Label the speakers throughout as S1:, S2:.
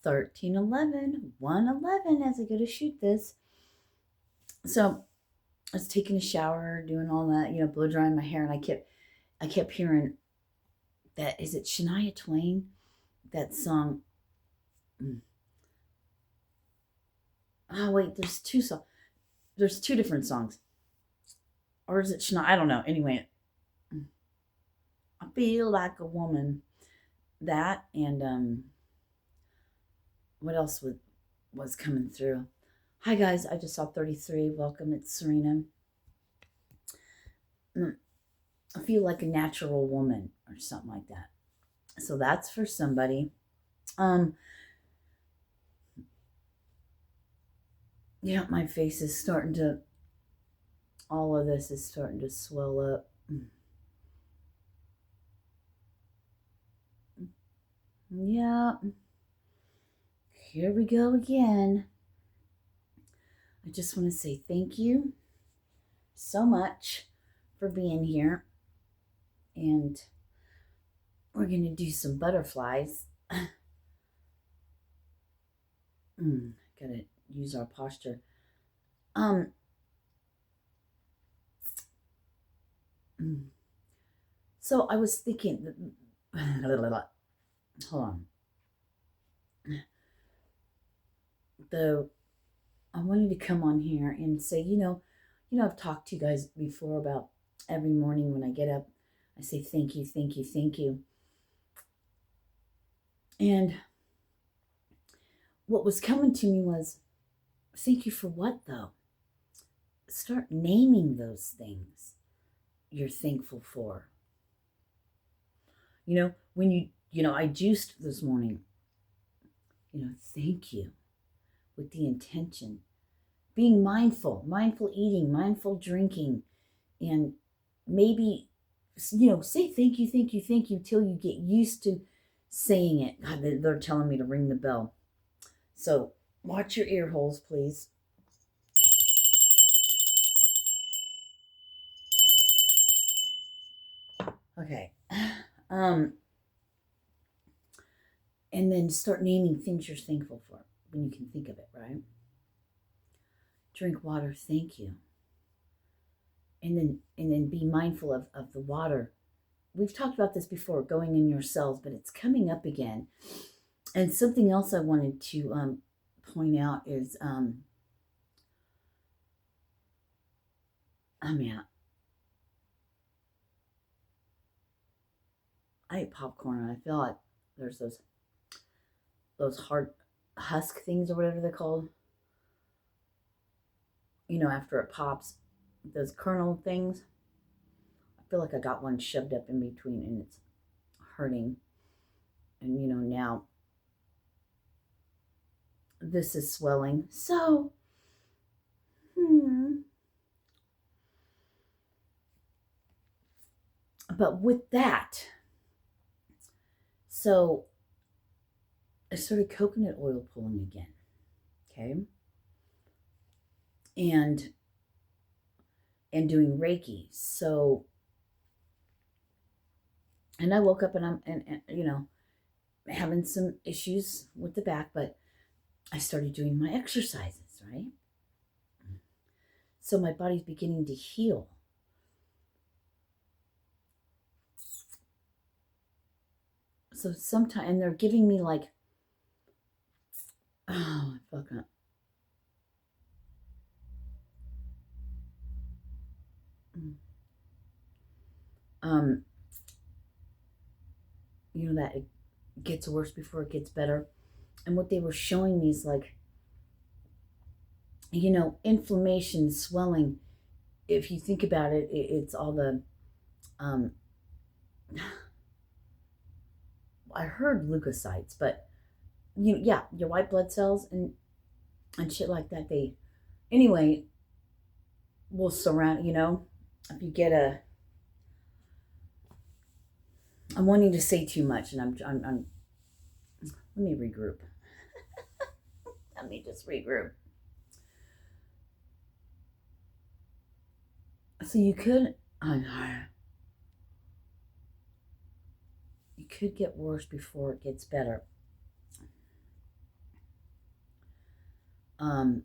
S1: 13:11, 1:11 as I go to shoot this. So I was taking a shower, doing all that, blow drying my hair, and I kept hearing that, is it Shania Twain? That song. Oh wait, there's two songs. There's two different songs. Or is it Shania? I don't know. Anyway, I feel like a woman. That and what else was coming through? Hi guys, I just saw 33. Welcome, it's Sirena. I feel like a natural woman or something like that. So that's for somebody. Yeah, my face is starting to, all of this is starting to swell up. Yeah. Here we go again. I just want to say thank you so much for being here. And we're going to do some butterflies. Gotta use our posture. So I was thinking, hold on. I wanted to come on here and say, I've talked to you guys before about every morning when I get up, I say thank you, thank you, thank you. And what was coming to me was, thank you for what though? Start naming those things you're thankful for. When I juiced this morning, thank you, with the intention, being mindful eating, mindful drinking, and maybe, say thank you, thank you, thank you, till you get used to saying it. God, they're telling me to ring the bell. So watch your ear holes, please. Okay. And then start naming things you're thankful for when you can think of it, right? Drink water, thank you. And then be mindful of the water. We've talked about this before, going in your cells, but it's coming up again. And something else I wanted to point out is, let I ate popcorn and I feel like there's those hard husk things or whatever they're called. After it pops, those kernel things. I feel like I got one shoved up in between and it's hurting. And now this is swelling. So, but with that, so I started coconut oil pulling again. Okay. And doing Reiki. So, and I woke up and I'm having some issues with the back, but I started doing my exercises, right? So my body's beginning to heal. So sometimes, and they're giving me like, oh, fuck up. That it gets worse before it gets better. And what they were showing me is like, inflammation, swelling. If you think about it, it's all the, I heard leukocytes, but your white blood cells and shit like that. Anyway, will surround. If you get I'm wanting to say too much, and I'm let me regroup. Let me just regroup. So you could get worse before it gets better. Um,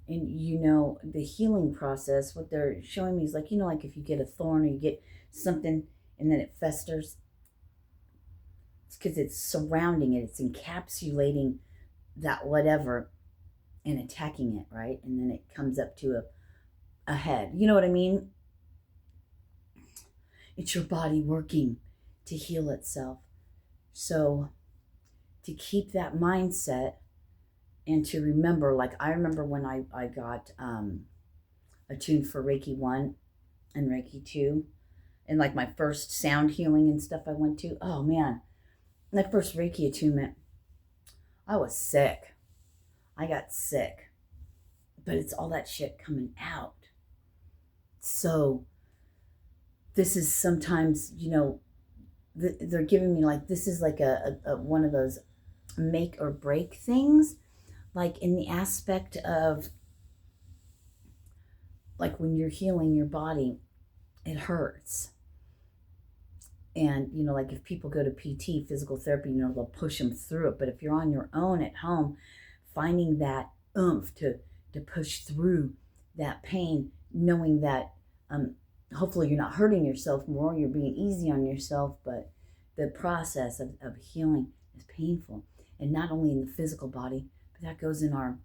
S1: and the healing process, what they're showing me is like, like if you get a thorn or you get something and then it festers, it's because it's surrounding it, it's encapsulating that whatever and attacking it, right? And then it comes up to a head. You know what I mean? It's your body working to heal itself. So to keep that mindset and to remember, like I remember when I got attuned for Reiki 1 and Reiki 2, and like my first sound healing and stuff I went to. Oh man, that first Reiki attunement, I was sick. I got sick. But it's all that shit coming out. So this is sometimes, they're giving me like, this is like a one of those make or break things, like in the aspect of like when you're healing your body, it hurts. And, like if people go to PT, physical therapy, they'll push them through it. But if you're on your own at home, finding that oomph to push through that pain, knowing that hopefully you're not hurting yourself more, you're being easy on yourself, but the process of healing is painful. And not only in the physical body, but that goes in our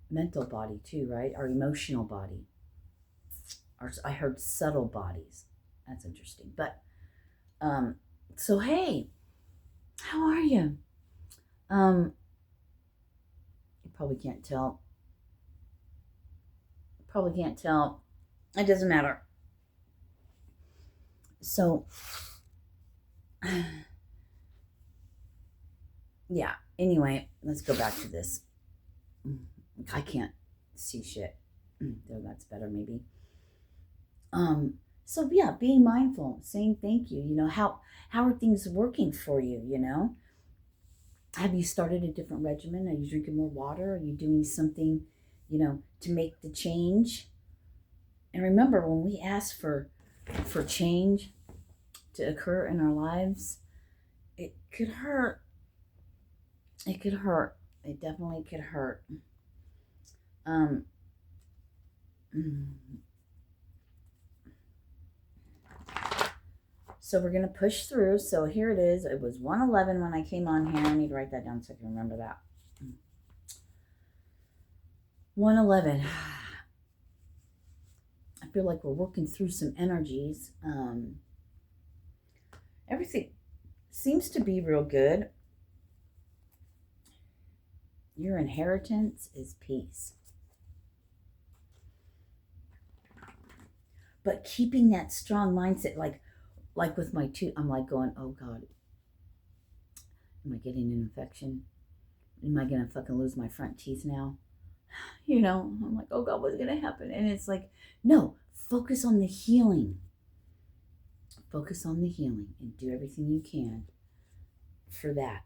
S1: mental body too, right? Our emotional body. I heard subtle bodies. That's interesting. But so hey, how are you? You probably can't tell. It doesn't matter. So yeah, anyway, let's go back to this. I can't see shit. Though that's better maybe. So yeah, being mindful, saying thank you. How are things working for you? Have you started a different regimen? Are you drinking more water? Are you doing something, to make the change? And remember, when we ask for change to occur in our lives, it could hurt. It could hurt. It definitely could hurt. Um, So we're going to push through. So here it is. It was 111 when I came on here. I need to write that down so I can remember that. 111. I feel like we're working through some energies. Everything seems to be real good. Your inheritance is peace. But keeping that strong mindset, like with my tooth, I'm like going, oh God, am I getting an infection? Am I going to fucking lose my front teeth now? I'm like, oh God, what's going to happen? And it's like, no, focus on the healing. Focus on the healing and do everything you can for that.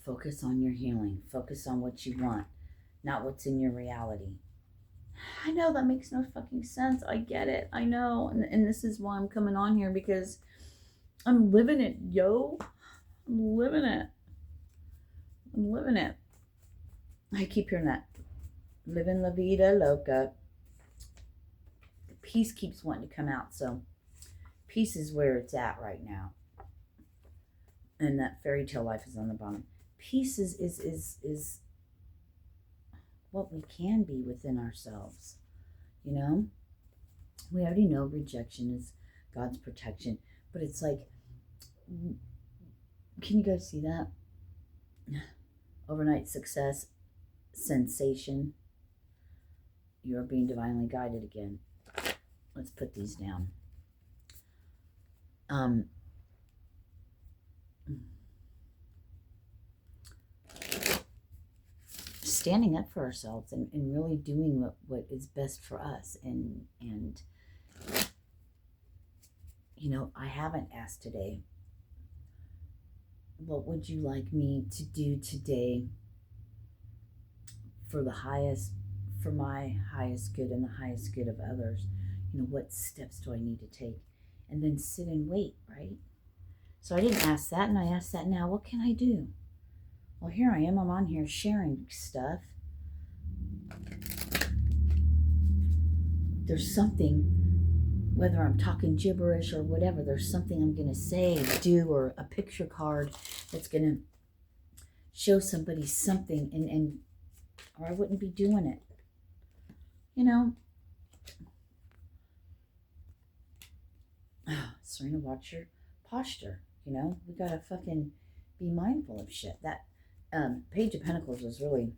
S1: Focus on your healing. Focus on what you want, not what's in your reality. I know that makes no fucking sense. I get it. I know. And this is why I'm coming on here, because I'm living it, yo. I'm living it. I keep hearing that. Living la vida loca. The peace keeps wanting to come out. So peace is where it's at right now. And that fairy tale life is on the bottom. Peace is what we can be within ourselves. We already know rejection is God's protection, but it's like, can you guys see that? Overnight success, sensation. You are being divinely guided again. Let's put these down. Standing up for ourselves and really doing what is best for us. And I haven't asked today, what would you like me to do today for my highest good and the highest good of others? What steps do I need to take? And then sit and wait, right? So I didn't ask that, and I asked that now. What can I do? Well, here I am. I'm on here sharing stuff. There's something, whether I'm talking gibberish or whatever, there's something I'm going to say, do, or a picture card that's going to show somebody something, and or I wouldn't be doing it. You know, Serena, watch your posture. You know, we got to fucking be mindful of shit. That Page of Pentacles was really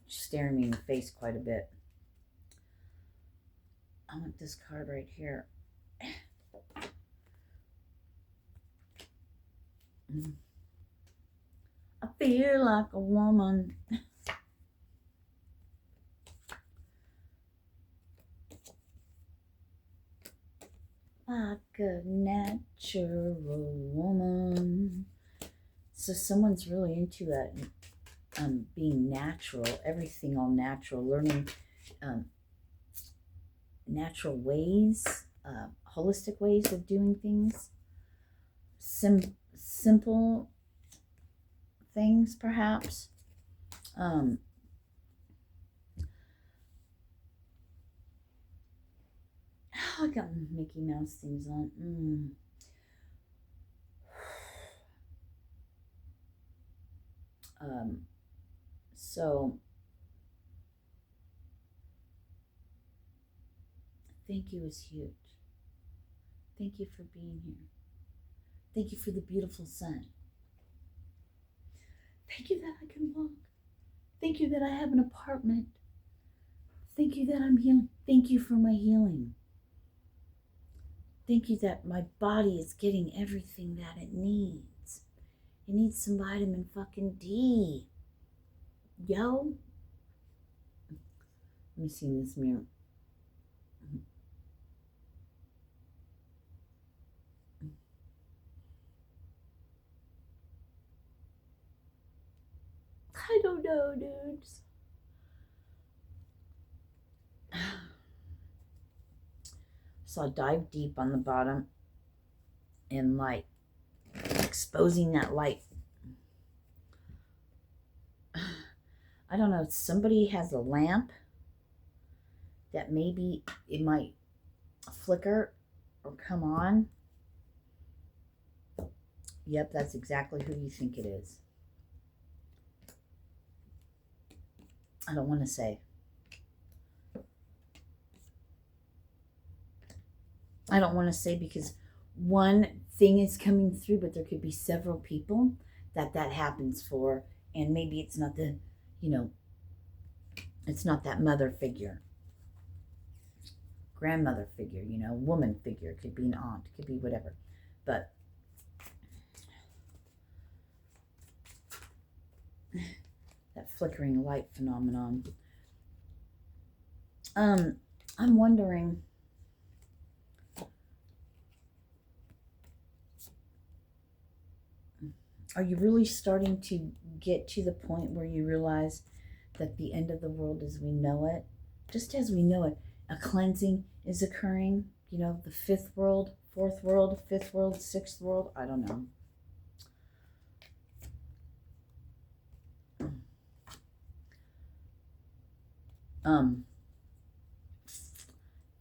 S1: staring me in the face quite a bit. I want this card right here. I feel like a woman. Like a natural woman. So someone's really into that, being natural, everything all natural, learning natural ways, holistic ways of doing things, simple things, perhaps. I got Mickey Mouse things on. So thank you is huge. Thank you for being here. Thank you for the beautiful sun. Thank you that I can walk. Thank you that I have an apartment. Thank you that I'm healing. Thank you for my healing. Thank you that my body is getting everything that it needs. It needs some vitamin fucking D. Yo. Let me see in this mirror. I don't know, dudes. So I dive deep on the bottom and light, exposing that light. I don't know, somebody has a lamp that maybe it might flicker or come on. Yep, that's exactly who you think it is. I don't want to say. I don't want to say because one thing is coming through, but there could be several people that happens for, and maybe it's not the, it's not that mother figure, grandmother figure, woman figure. It could be an aunt, it could be whatever. But that flickering light phenomenon. I'm wondering, are you really starting to get to the point where you realize that the end of the world as we know it, just as we know it, a cleansing is occurring? The fifth world, fourth world, fifth world, sixth world, I don't know.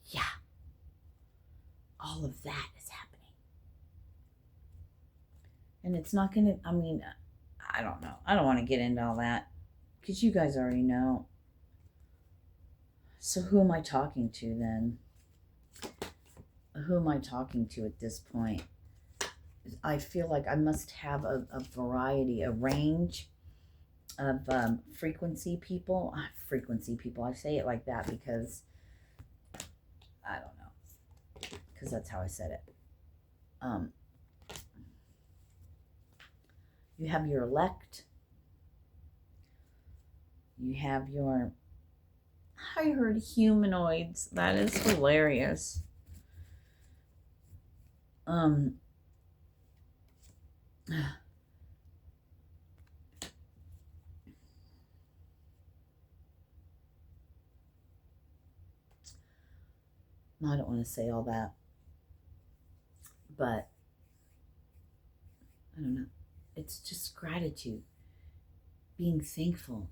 S1: Yeah, all of that is happening. And it's not gonna, I don't know. I don't want to get into all that because you guys already know. So who am I talking to then? Who am I talking to at this point? I feel like I must have a variety, a range of frequency people. I say it like that because I don't know. Because that's how I said it. You have your elect. You have your, I heard humanoids. That is hilarious. I don't want to say all that, but I don't know. It's just gratitude, being thankful,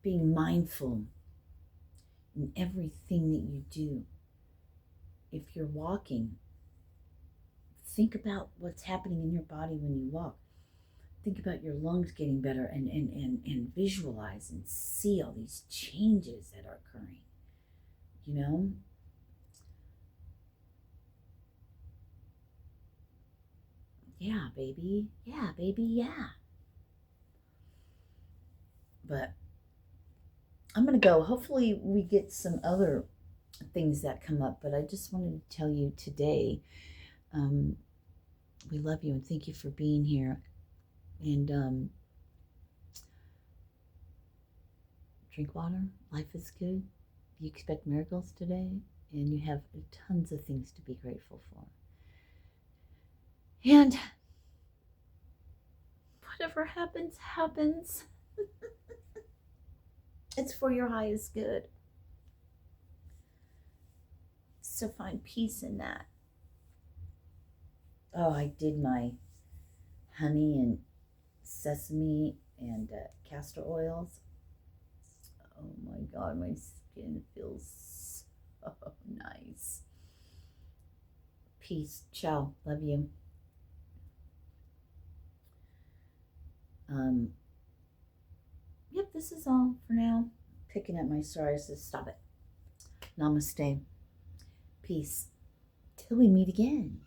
S1: being mindful in everything that you do. If you're walking, think about what's happening in your body when you walk. Think about your lungs getting better and visualize and see all these changes that are occurring. You know? Yeah, baby. Yeah, baby. Yeah. But I'm going to go. Hopefully, we get some other things that come up. But I just wanted to tell you today, we love you and thank you for being here. And drink water. Life is good. You expect miracles today, and you have tons of things to be grateful for. And whatever happens, happens. It's for your highest good. So find peace in that. Oh, I did my honey and sesame and castor oils. Oh my God, my skin feels so nice. Peace. Ciao. Love you. Yep, this is all for now. Picking up my psoriasis. Stop it. Namaste. Peace. Till we meet again.